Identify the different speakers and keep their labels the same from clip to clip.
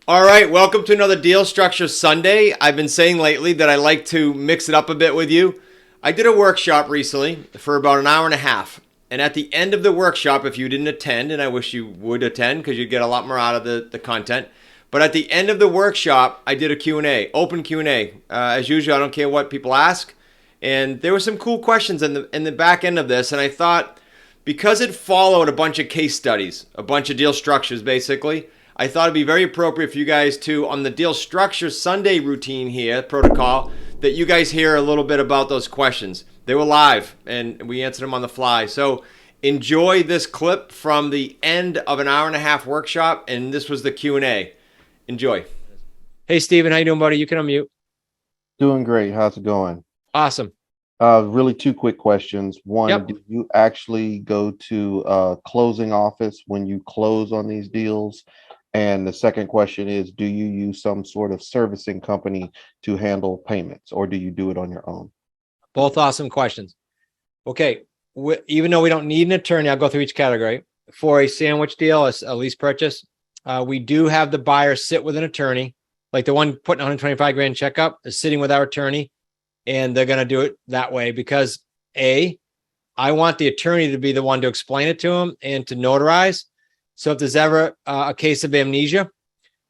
Speaker 1: All right, welcome to another Deal Structure Sunday. I've been saying lately that I like to mix it up a bit with you. I did a workshop recently for about an hour and a half. And at the end of the workshop, if you didn't attend, and I wish you would attend because you'd get a lot more out of the content. But at the end of the workshop, I did a Q&A, open Q&A. As usual, I don't care what people ask. And there were some cool questions in the back end of this. And I thought, because it followed a bunch of case studies, a bunch of deal structures basically, I thought it'd be very appropriate for you guys to, on the Deal Structure Sunday routine here, protocol, that you guys hear a little bit about those questions. They were live, and we answered them on the fly. So enjoy this clip from the end of an hour and a half workshop, and this was the Q&A. Enjoy. Hey, Steven, how you doing, buddy? You can unmute.
Speaker 2: Doing great. How's it going?
Speaker 1: Awesome.
Speaker 2: Really two quick questions. One,
Speaker 1: Yep.
Speaker 2: do you actually go to closing office when you close on these deals? And the second question is, do you use some sort of servicing company to handle payments, or do you do it on your own?
Speaker 1: Both awesome questions. Okay, even though we don't need an attorney, I'll go through each category. For a sandwich deal, a lease purchase, we do have the buyer sit with an attorney, like the one putting 125 grand check up is sitting with our attorney, and they're going to do it that way because I want the attorney to be the one to explain it to him and to notarize. So if there's ever a case of amnesia,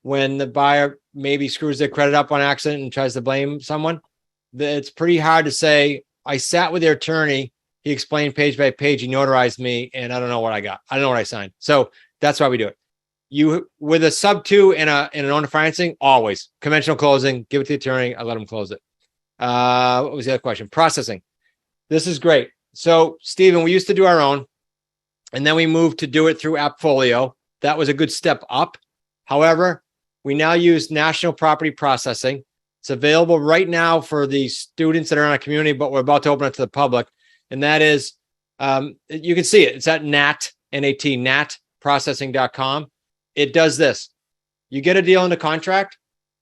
Speaker 1: when the buyer maybe screws their credit up on accident and tries to blame someone, it's pretty hard to say, I sat with their attorney, he explained page by page, he notarized me, and I don't know what I got. I don't know what I signed. So that's why we do it. You with a sub two and an owner financing, always conventional closing, give it to the attorney, I let them close it. What was the other question? Processing. This is great. So Steven, we used to do our own. And then we moved to do it through Appfolio. That was a good step up. However, we now use National Property Processing. It's available right now for the students that are in our community, but we're about to open it to the public. And that is, you can see it. It's at natprocessing.com. It does this. You get a deal into contract.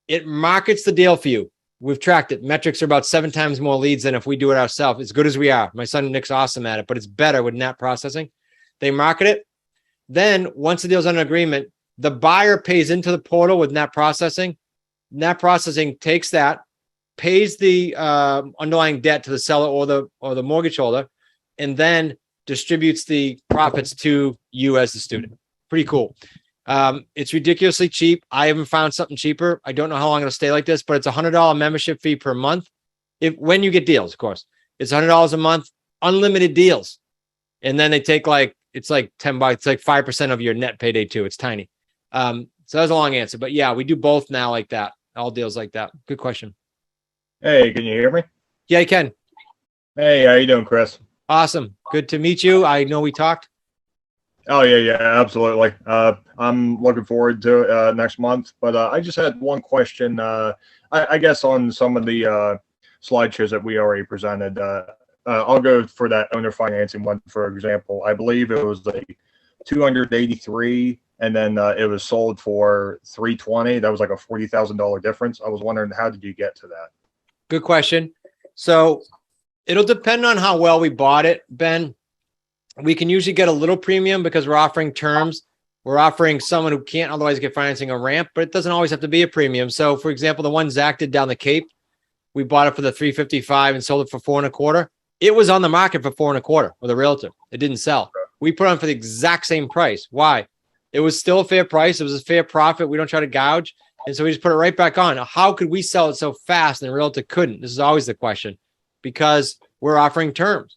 Speaker 1: It markets the deal for you. We've tracked it. Metrics are about 7 times more leads than if we do it ourselves. As good as we are. My son Nick's awesome at it, but it's better with Nat Processing. They market it. Then once the deal's under agreement, the buyer pays into the portal with Nat Processing. Nat Processing takes that, pays the underlying debt to the seller or the mortgage holder, and then distributes the profits to you as the student. Pretty cool. It's ridiculously cheap. I haven't found something cheaper. I don't know how long it'll stay like this, but it's $100 membership fee per month. When you get deals, of course, it's $100 a month, unlimited deals. And then they take it's like $10. It's like 5% of your net payday too. It's tiny. So that's a long answer, but yeah, we do both now like that. All deals like that. Good question.
Speaker 3: Hey, can you hear me?
Speaker 1: Yeah, I can.
Speaker 3: Hey, how you doing, Chris?
Speaker 1: Awesome. Good to meet you. I know we talked.
Speaker 3: Oh yeah, absolutely. I'm looking forward to next month, but I just had one question. I guess on some of the slideshows that we already presented, I'll go for that owner financing one, for example. I believe it was like 283, and then it was sold for 320. That was like a $40,000 difference. I was wondering, how did you get to that?
Speaker 1: Good question. So it'll depend on how well we bought it, Ben. We can usually get a little premium because we're offering terms. We're offering someone who can't otherwise get financing a ramp, but it doesn't always have to be a premium. So for example, the one Zach did down the Cape, we bought it for the 355 and sold it for 4.25. It was on the market for 4.25 with a realtor. It didn't sell. We put on for the exact same price. Why? It was still a fair price. It was a fair profit. We don't try to gouge. And so we just put it right back on. How could we sell it so fast and the realtor couldn't? This is always the question, because we're offering terms.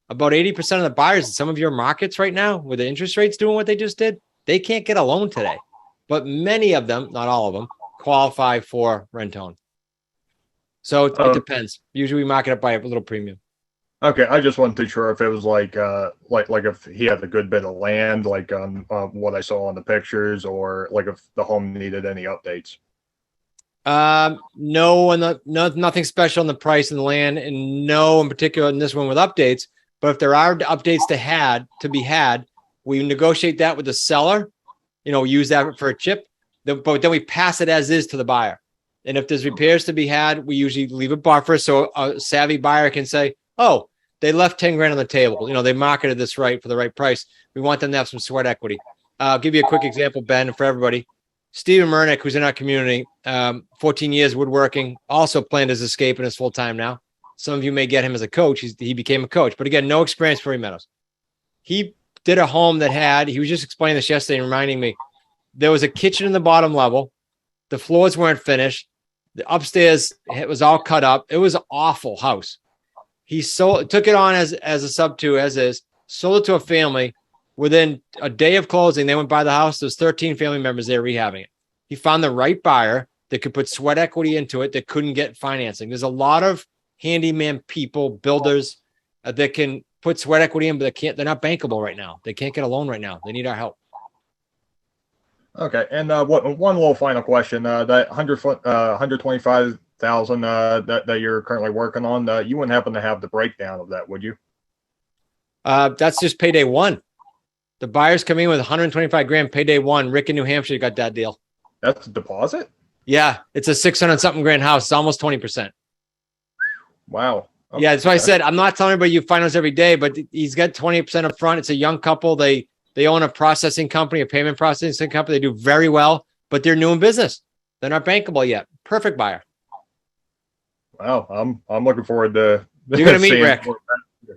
Speaker 1: About 80% of the buyers in some of your markets right now, with the interest rates doing what they just did, they can't get a loan today. But many of them, not all of them, qualify for rent-own. So it depends. Usually we market it by a little premium.
Speaker 3: Okay, I just wasn't too sure if it was like if he had a good bit of land, like on what I saw on the pictures, or like if the home needed any updates.
Speaker 1: No, and nothing special in the price and the land, and no, in particular in this one with updates. But if there are updates to be had, we negotiate that with the seller. Use that for a chip. But then we pass it as is to the buyer. And if there's repairs to be had, we usually leave a buffer so a savvy buyer can say, "Oh, they left 10 grand on the table. They marketed this right for the right price. We want them to have some sweat equity." I'll give you a quick example, Ben, for everybody. Steven Mernick, who's in our community, 14 years woodworking, also planned his escape and is full time now. Some of you may get him as a coach. He became a coach, but again, no experience for Meadows. He did a home that he was just explaining this yesterday and reminding me, there was a kitchen in the bottom level. The floors weren't finished. The upstairs, it was all cut up. It was an awful house. He took it on as a sub two, as is, sold it to a family. Within a day of closing, they went by the house. There's 13 family members there rehabbing it. He found the right buyer that could put sweat equity into it that couldn't get financing. There's a lot of handyman people, builders that can put sweat equity in, but they're not bankable right now. They can't get a loan right now. They need our help.
Speaker 3: Okay, and one little final question: that 125,000 that you're currently working on, you wouldn't happen to have the breakdown of that, would you?
Speaker 1: That's just payday one. The buyers come in with 125 grand payday one. Rick in New Hampshire got that deal.
Speaker 3: That's a deposit?
Speaker 1: Yeah, it's a 600 something grand house. It's almost 20%.
Speaker 3: Wow. Okay.
Speaker 1: Yeah, that's why I said I'm not telling everybody you finance every day, but he's got 20% up front. It's a young couple. They own a processing company, a payment processing company. They do very well, but they're new in business. They're not bankable yet. Perfect buyer.
Speaker 3: Wow, I'm looking forward to.
Speaker 1: You're gonna meet Rick.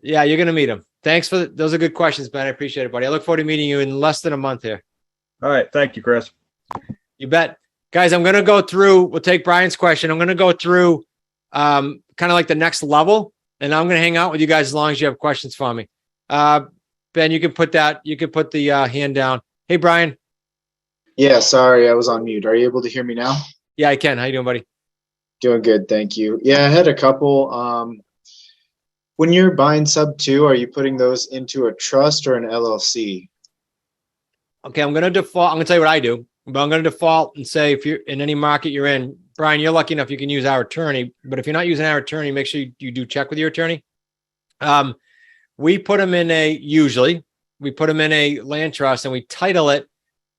Speaker 1: Yeah, you're gonna meet him. Thanks those are good questions, Ben. I appreciate it, buddy. I look forward to meeting you in less than a month here.
Speaker 3: All right, thank you, Chris.
Speaker 1: You bet. Guys, I'm gonna go through. We'll take Brian's question. I'm gonna go through kind of like the next level, and I'm gonna hang out with you guys as long as you have questions for me. Ben, you can put the hand down. Hey, Brian.
Speaker 4: Yeah, sorry, I was on mute. Are you able to hear me now?
Speaker 1: Yeah, I can. How you doing, buddy?
Speaker 4: Doing good, thank you. Yeah, I had a couple. When you're buying sub two, are you putting those into a trust or an LLC?
Speaker 1: Okay, I'm going to default. I'm going to tell you what I do, but I'm going to default and say if you're in any market you're in, Brian, you're lucky enough you can use our attorney, but if you're not using our attorney, make sure you do check with your attorney. We put them in we put them in a land trust and we title it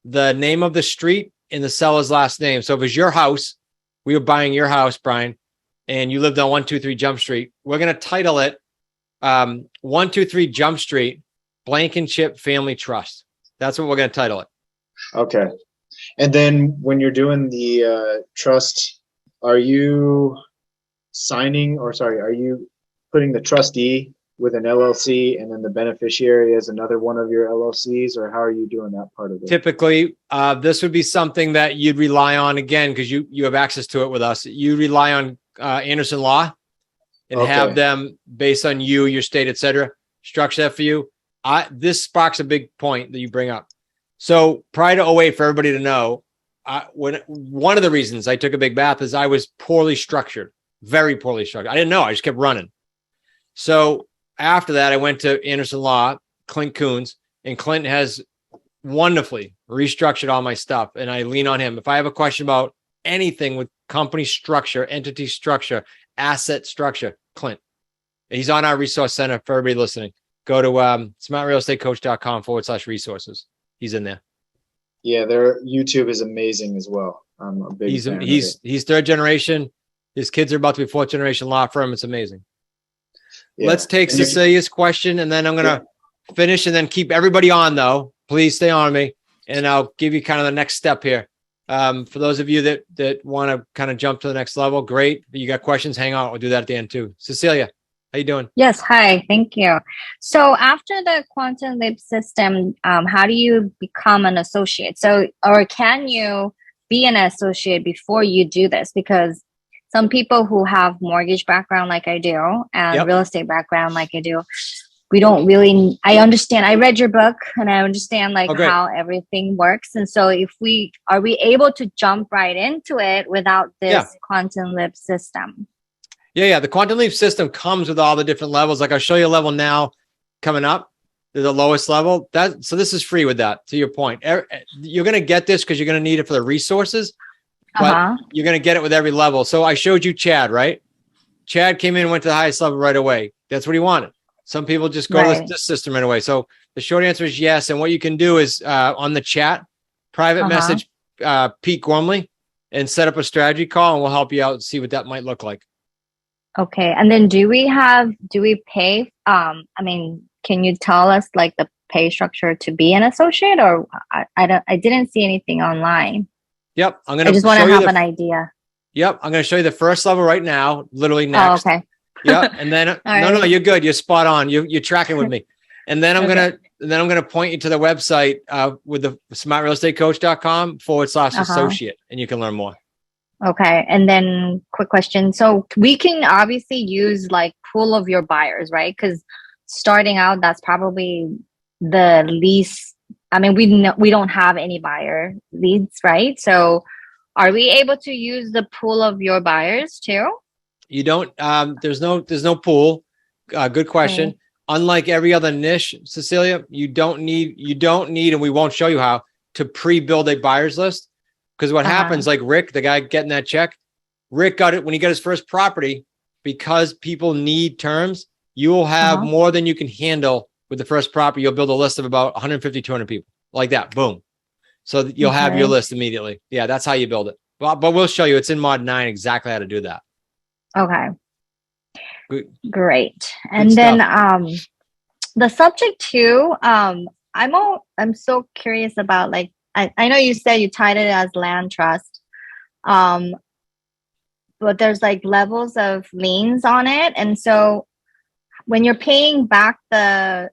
Speaker 1: the name of the street and the seller's last name. So if it's your house, we were buying your house, Brian, and you lived on 123 Jump Street, we're going to title it 123 Jump Street Blankenship Family Trust. That's what we're going to title it.
Speaker 4: Okay. And then when you're doing the trust, are you putting the trustee with an LLC and then the beneficiary as another one of your LLCs, or how are you doing that part of it?
Speaker 1: Typically, this would be something that you'd rely on, again, because you have access to it with us. You rely on Anderson Law and have them, based on your state, et cetera, structure that for you. This sparks a big point that you bring up. So prior to 08, for everybody to know, one of the reasons I took a big bath is I was poorly structured, very poorly structured. I didn't know. I just kept running. So after that, I went to Anderson Law, Clint Coons, and Clint has wonderfully restructured all my stuff. And I lean on him. If I have a question about anything with company structure, entity structure, asset structure, Clint. He's on our resource center for everybody listening. Go to smartrealestatecoach.com/resources. He's in there.
Speaker 4: Yeah, their YouTube is amazing as well. I'm a big fan of it.
Speaker 1: He's third generation. His kids are about to be fourth generation law firm. It's amazing. Yeah. Let's take Cecilia's question, and then I'm going to finish and then keep everybody on, though. Please stay on me, and I'll give you kind of the next step here. For those of you that want to kind of jump to the next level, great. If you got questions, hang on. We'll do that at the end, too. Cecilia, how you doing?
Speaker 5: Yes. Hi. Thank you. So after the Quantum Leap system, how do you become an associate? Or can you be an associate before you do this? Because some people who have mortgage background like I do and real estate background like I do, we don't really, I understand. I read your book and I understand how everything works. And so are we able to jump right into it without this Quantum Leap system?
Speaker 1: Yeah. The Quantum Leap system comes with all the different levels. Like I'll show you a level now coming up. The lowest level. So this is free with that, to your point. You're going to get this because you're going to need it for the resources. But you're going to get it with every level. So I showed you Chad, right? Chad came in and went to the highest level right away. That's what he wanted. Some people just go to this system right away. So the short answer is yes. And what you can do is on the chat, private message Pete Gormley and set up a strategy call, and we'll help you out and see what that might look like. Okay. And then do we pay? Can you tell us the pay structure to be an associate, or I didn't see anything online. Yep. I'm
Speaker 5: I
Speaker 1: going to
Speaker 5: just want
Speaker 1: show
Speaker 5: to
Speaker 1: you
Speaker 5: have
Speaker 1: the,
Speaker 5: an idea.
Speaker 1: yep. I'm going to show you the first level right now, literally
Speaker 5: Oh,
Speaker 1: next.
Speaker 5: okay.
Speaker 1: Yeah. And then, no,
Speaker 5: right.
Speaker 1: you're good. You're spot on. You're tracking with me. And then I'm
Speaker 5: Okay.
Speaker 1: going to point you to the website, with the smartrealestatecoach.com/associate, and you can learn more.
Speaker 5: Okay. And then quick question. So we can obviously use like pool of your buyers, right? Because starting out, that's probably the least. I mean, we don't have any buyer leads, right? So are we able to use the pool of your buyers too?
Speaker 1: You don't, there's no pool. Good question.
Speaker 5: Okay.
Speaker 1: Unlike every other niche, Cecilia, you don't need, and we won't show you how to pre-build a buyer's list. Because what happens, like Rick, the guy getting that check, Rick got it when he got his first property, because people need terms. You will have more than you can handle with the first property. You'll build a list of about 150, 200 people like that. Boom. So that you'll have your
Speaker 5: Okay.
Speaker 1: list immediately. Yeah, that's how you build it. But we'll show you. It's in Mod 9 exactly how to do that.
Speaker 5: Okay.
Speaker 1: Good.
Speaker 5: Great. And then
Speaker 1: stuff.
Speaker 5: the subject too, I'm so curious about, like, I know you said you tied it as land trust. But there's like levels of liens on it. And so when you're paying back the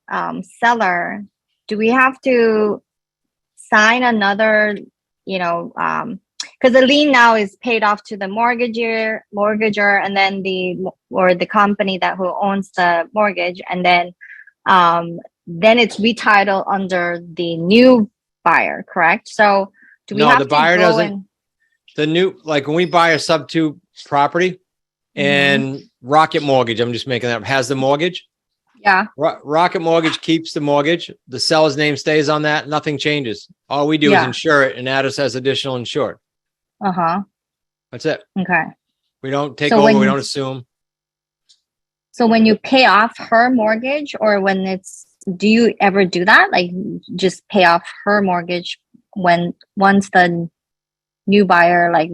Speaker 5: seller, do we have to sign another, because the lien now is paid off to the mortgager, and then the company who owns the mortgage, and then it's retitled under the new buyer, correct? So do we
Speaker 1: No,
Speaker 5: have
Speaker 1: the
Speaker 5: to
Speaker 1: buyer
Speaker 5: go
Speaker 1: doesn't.
Speaker 5: and
Speaker 1: The new, like when we buy a sub 2 property and Rocket Mortgage, I'm just making that up, has the mortgage.
Speaker 5: yeah,
Speaker 1: Rocket Mortgage keeps the mortgage. The seller's name stays on that. Nothing changes. All we do is
Speaker 5: Yeah.
Speaker 1: insure it and add us as additional insured. That's it.
Speaker 5: okay.
Speaker 1: We don't take
Speaker 5: So
Speaker 1: over.
Speaker 5: when-
Speaker 1: We don't assume.
Speaker 5: So when you pay off her mortgage, or do you ever do that? Like just pay off her mortgage once the new buyer, like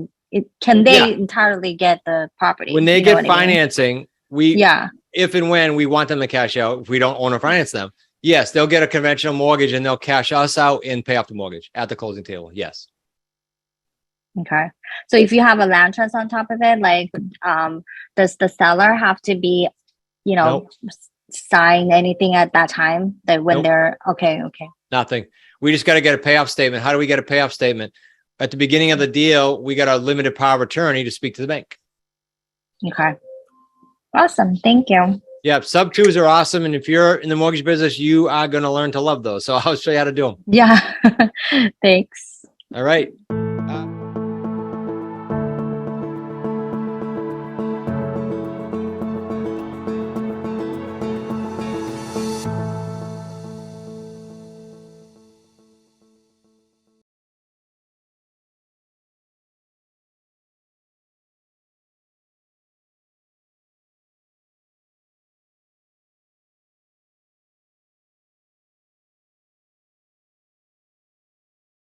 Speaker 5: can they
Speaker 1: Yeah.
Speaker 5: entirely get the property?
Speaker 1: When they
Speaker 5: You know
Speaker 1: get
Speaker 5: what I mean?
Speaker 1: financing,
Speaker 5: Yeah.
Speaker 1: if and when we want them to cash out, if we don't own or finance them, yes, they'll get a conventional mortgage and they'll cash us out and pay off the mortgage at the closing table. Yes.
Speaker 5: Okay. So if you have a land trust on top of it, like, does the seller have to be,
Speaker 1: Nope.
Speaker 5: sign anything at that time that when
Speaker 1: Nope.
Speaker 5: they're okay?
Speaker 1: Nothing. We just got to get a payoff statement. How do we get a payoff statement? At the beginning of the deal, we got a limited power of attorney to speak to the bank.
Speaker 5: Okay. Awesome. Thank you.
Speaker 1: Yeah, sub 2s are awesome. And if you're in the mortgage business, you are going to learn to love those. So I'll show you how to do them.
Speaker 5: Yeah. Thanks.
Speaker 1: All right.